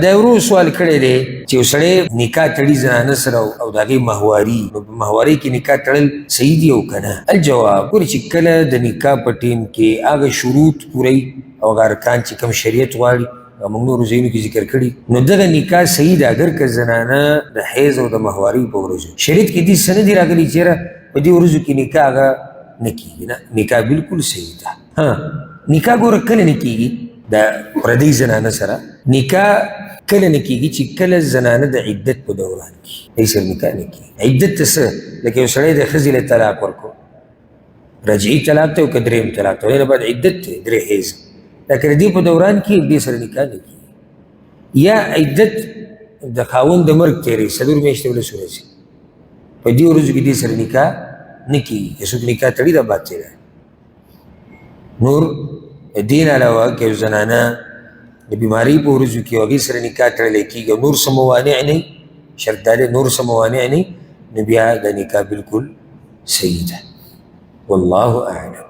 دا ورو سوال کړی دی چې یو سړی نکاح تړي زنانه سره او د هغې ماهواري، نو په ماهوارۍ کې نکاح تړل صحیح دي او که نه؟ الجواب، ګورې چې کله د نکاح په ټیم کې هغه شروط پوروي او هغه ارکان چې کوم شریعت غواړي او موږ نورو ځایونو کې ذکر کړي، نو دغه نکاح صحیح ده اگر که زنانه د حیض او د ماهوارۍ په ورځو. شریعت کې دې څه نه دي راغلي چې یاره په دې ورځو کې نکاح هغه نه کېږي، نه، نکاح بالکل صحیح ده. نکاح ګوره کله نه کېږي د پردۍ زنانه سره؟ نکاح کله نه کېږي چې کله زنانه د عدت په دوران کې هغې سره نکاح نه کېږي. عدت ته څه؟ لکه یو سړی د ښځې له طلاق ورکړو، رجعي طلاق ته او که درېیم طلاق ته، هغې نه بعد عدت دی 3 حیض، لکه د دې په دوران کې دې سره نکاح نه کېږي. یا عدت د خاوند د مرګ تېرې 4 میاشتې 11 ورځې، په دې ورځو کې دې سره نکاح نه کېږي. که څوک نکاح تړي دا باطل دی. نور دې نه علاوه که یو زنانه د بیمارۍ په ورځو کې هغې سره نکاح تړلی کېږي او نور څه موانع نه وي، شرط دا دی نور څه موانع نه وي، نو بیا دا نکاح بالکل صحیح ده. والله اعلم.